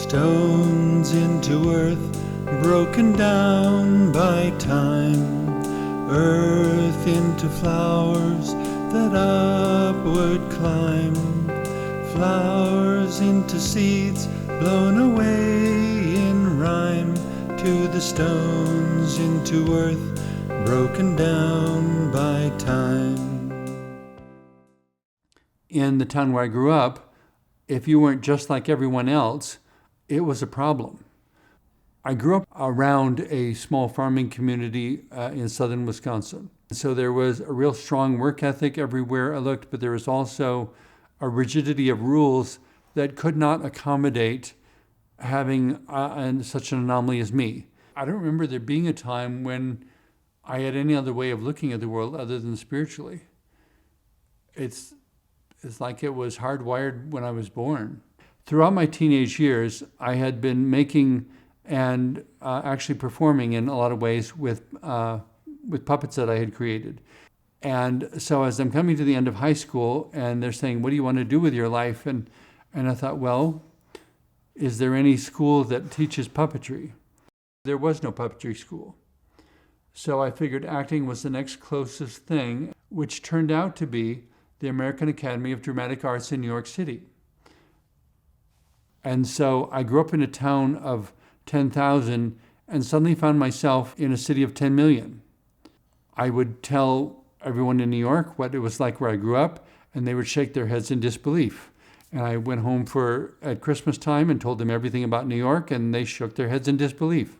Stones into earth, broken down by time. Earth into flowers that upward climb. Flowers into seeds blown away in rhyme. To the stones into earth, broken down by time. In the town where I grew up, if you weren't just like everyone else, it was a problem. I grew up around a small farming community in southern Wisconsin. So there was a real strong work ethic everywhere I looked, but there was also a rigidity of rules that could not accommodate having such an anomaly as me. I don't remember there being a time when I had any other way of looking at the world other than spiritually. It's like it was hardwired when I was born. Throughout my teenage years, I had been making and actually performing in a lot of ways with puppets that I had created. And so as I'm coming to the end of high school and they're saying, what do you want to do with your life? And I thought, well, is there any school that teaches puppetry? There was no puppetry school. So I figured acting was the next closest thing, which turned out to be the American Academy of Dramatic Arts in New York City. And so I grew up in a town of 10,000 and suddenly found myself in a city of 10 million. I would tell everyone in New York what it was like where I grew up, and they would shake their heads in disbelief. And I went home at Christmas time and told them everything about New York, and they shook their heads in disbelief.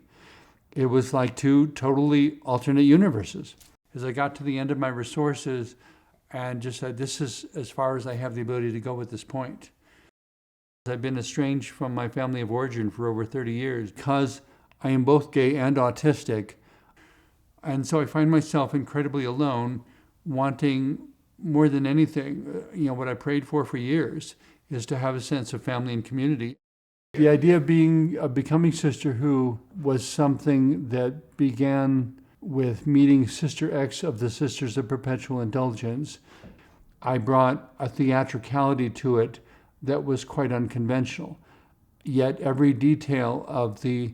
It was like two totally alternate universes. As I got to the end of my resources and just said, this is as far as I have the ability to go at this point. I've been estranged from my family of origin for over 30 years because I am both gay and autistic. And so I find myself incredibly alone, wanting more than anything, what I prayed for years is to have a sense of family and community. The idea of becoming Sister Who was something that began with meeting Sister X of the Sisters of Perpetual Indulgence. I brought a theatricality to it that was quite unconventional. Yet every detail of the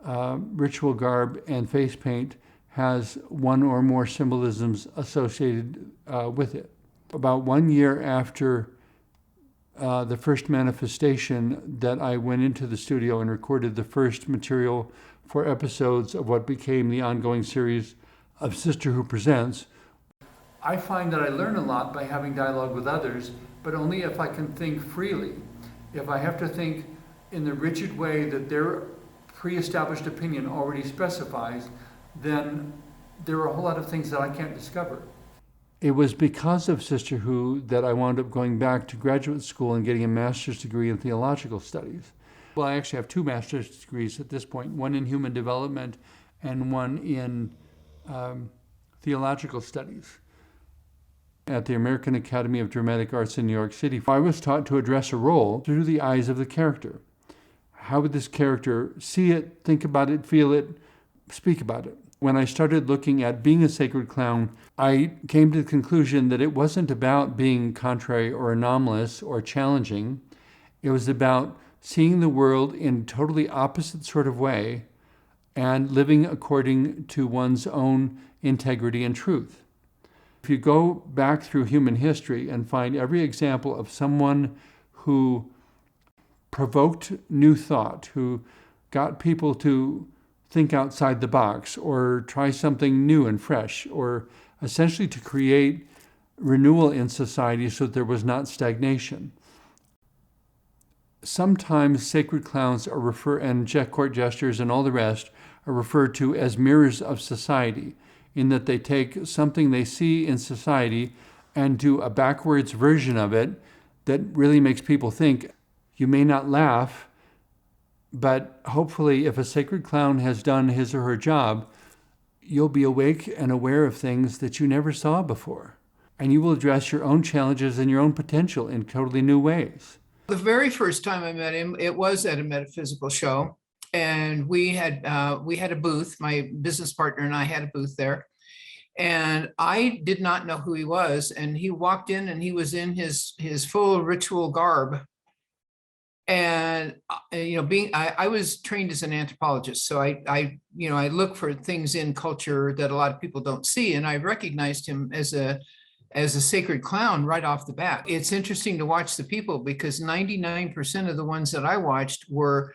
ritual garb and face paint has one or more symbolisms associated with it. About 1 year after the first manifestation that I went into the studio and recorded the first material for episodes of what became the ongoing series of Sister Who Presents, I find that I learn a lot by having dialogue with others, but only if I can think freely. If I have to think in the rigid way that their pre-established opinion already specifies, then there are a whole lot of things that I can't discover. It was because of Sister Who that I wound up going back to graduate school and getting a master's degree in theological studies. Well, I actually have 2 master's degrees at this point, one in human development and one in theological studies. At the American Academy of Dramatic Arts in New York City, I was taught to address a role through the eyes of the character. How would this character see it, think about it, feel it, speak about it? When I started looking at being a sacred clown, I came to the conclusion that it wasn't about being contrary or anomalous or challenging. It was about seeing the world in a totally opposite sort of way and living according to one's own integrity and truth. If you go back through human history and find every example of someone who provoked new thought, who got people to think outside the box or try something new and fresh, or essentially to create renewal in society so that there was not stagnation. Sometimes sacred clowns are and court jesters and all the rest are referred to as mirrors of society, in that they take something they see in society and do a backwards version of it that really makes people think. You may not laugh, but hopefully if a sacred clown has done his or her job, you'll be awake and aware of things that you never saw before. And you will address your own challenges and your own potential in totally new ways. The very first time I met him, it was at a metaphysical show. And we had a booth. My business partner and I had a booth there. And I did not know who he was. And he walked in and he was in his full ritual garb. And I was trained as an anthropologist, so I look for things in culture that a lot of people don't see, and I recognized him as a sacred clown right off the bat. It's interesting to watch the people, because 99% of the ones that I watched were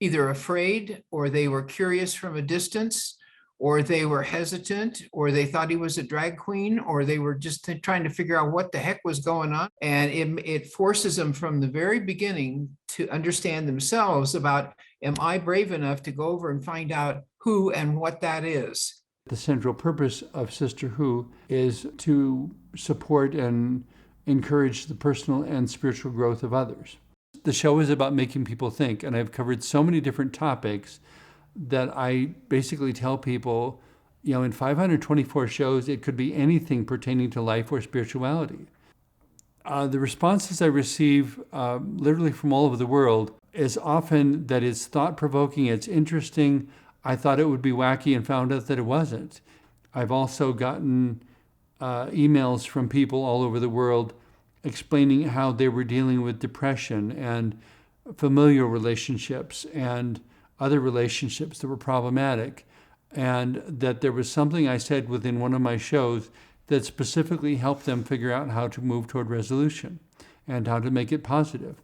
either afraid, or they were curious from a distance, or they were hesitant, or they thought he was a drag queen, or they were just trying to figure out what the heck was going on. And it forces them from the very beginning to understand themselves about, am I brave enough to go over and find out who and what that is? The central purpose of Sister Who is to support and encourage the personal and spiritual growth of others. The show is about making people think, and I've covered so many different topics that I basically tell people, in 524 shows, it could be anything pertaining to life or spirituality. The responses I receive literally from all over the world is often that it's thought-provoking, it's interesting. I thought it would be wacky and found out that it wasn't. I've also gotten emails from people all over the world explaining how they were dealing with depression and familial relationships and other relationships that were problematic, and that there was something I said within one of my shows that specifically helped them figure out how to move toward resolution and how to make it positive.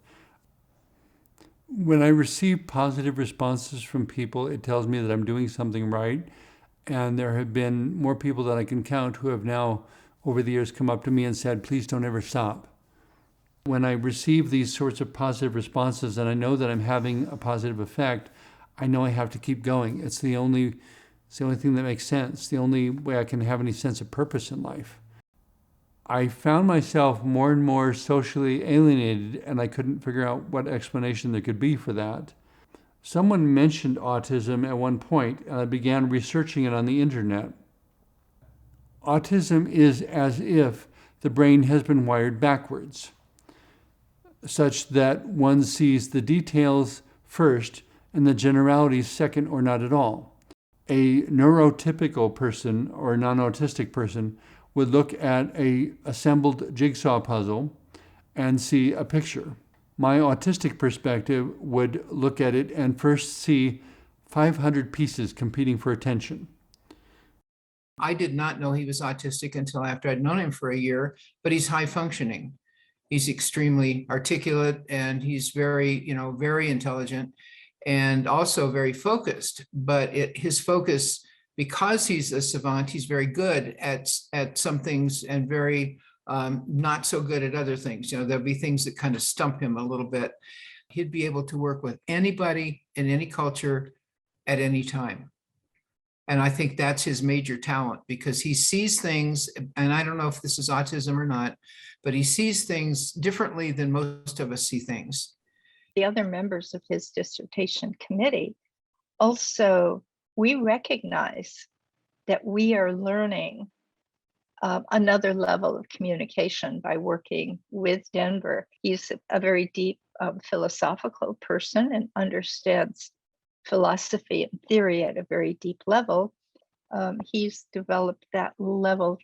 When I receive positive responses from people, it tells me that I'm doing something right, and there have been more people than I can count who have now, over the years, come up to me and said, please don't ever stop. When I receive these sorts of positive responses and I know that I'm having a positive effect, I know I have to keep going. It's the only thing that makes sense, the only way I can have any sense of purpose in life. I found myself more and more socially alienated, and I couldn't figure out what explanation there could be for that. Someone mentioned autism at one point, and I began researching it on the internet. Autism is as if the brain has been wired backwards, such that one sees the details first and the generalities second or not at all. A neurotypical person or non-autistic person would look at a assembled jigsaw puzzle and see a picture. My autistic perspective would look at it and first see 500 pieces competing for attention. I did not know he was autistic until after I'd known him for a year, but he's high functioning. He's extremely articulate, and he's very, very intelligent, and also very focused. But his focus, because he's a savant, he's very good at some things and very not so good at other things. There'll be things that kind of stump him a little bit. He'd be able to work with anybody in any culture at any time. And I think that's his major talent, because he sees things, and I don't know if this is autism or not, but he sees things differently than most of us see things. The other members of his dissertation committee also, we recognize that we are learning another level of communication by working with NeVaar. He's a very deep philosophical person and understands philosophy and theory at a very deep level. He's developed that level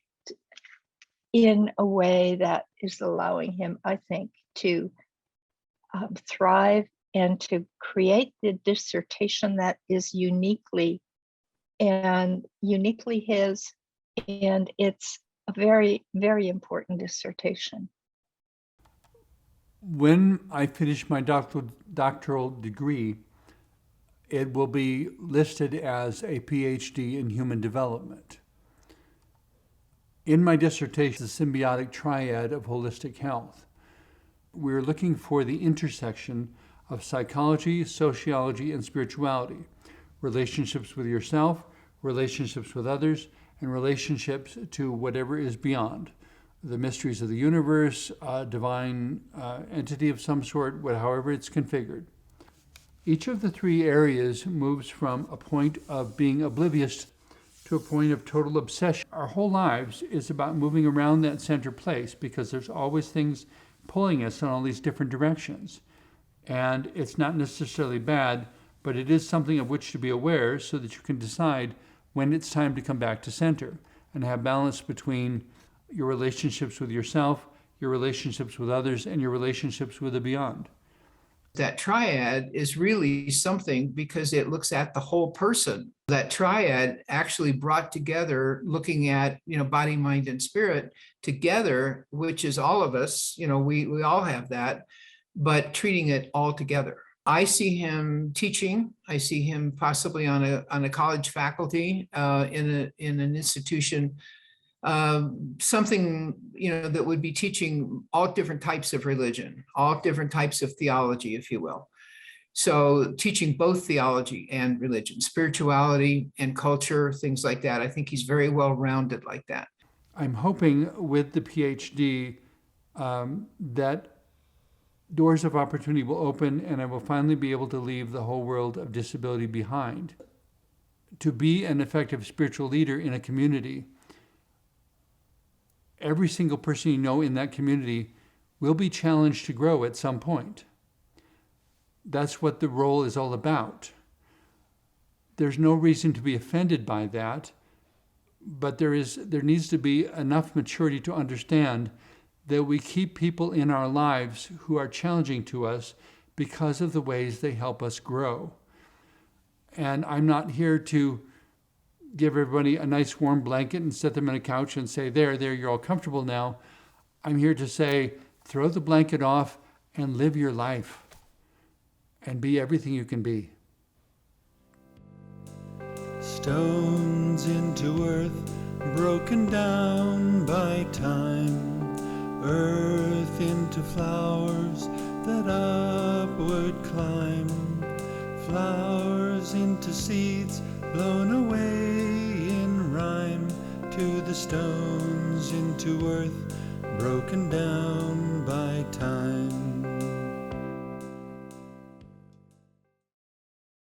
in a way that is allowing him, I think, to thrive and to create the dissertation that is uniquely his, and it's a very, very important dissertation. When I finish my doctoral degree, it will be listed as a PhD in human development. In my dissertation, the symbiotic triad of holistic health, we're looking for the intersection of psychology, sociology, and spirituality, relationships with yourself, relationships with others, and relationships to whatever is beyond, the mysteries of the universe, a divine entity of some sort, however it's configured. Each of the three areas moves from a point of being oblivious to a point of total obsession. Our whole lives is about moving around that center place, because there's always things pulling us in all these different directions. And it's not necessarily bad, but it is something of which to be aware, so that you can decide when it's time to come back to center and have balance between your relationships with yourself, your relationships with others, and your relationships with the beyond. That triad is really something because it looks at the whole person. That triad actually brought together, looking at, body, mind, and spirit together, which is all of us, we all have that, but treating it all together. I see him teaching. I see him possibly on a college faculty in an institution, something that would be teaching all different types of religion, all different types of theology, if you will. So teaching both theology and religion, spirituality and culture, things like that. I think he's very well rounded like that. I'm hoping with the PhD that doors of opportunity will open and I will finally be able to leave the whole world of disability behind. To be an effective spiritual leader in a community, every single person you know in that community will be challenged to grow at some point. That's what the role is all about. There's no reason to be offended by that, but there needs to be enough maturity to understand that we keep people in our lives who are challenging to us because of the ways they help us grow. And I'm not here to give everybody a nice warm blanket and set them on a couch and say, there, you're all comfortable now. I'm here to say, throw the blanket off and live your life and be everything you can be. Stones into earth, broken down by time. Earth into flowers that upward climb. Flowers into seeds blown away in rhyme. To the stones into earth, broken down by time.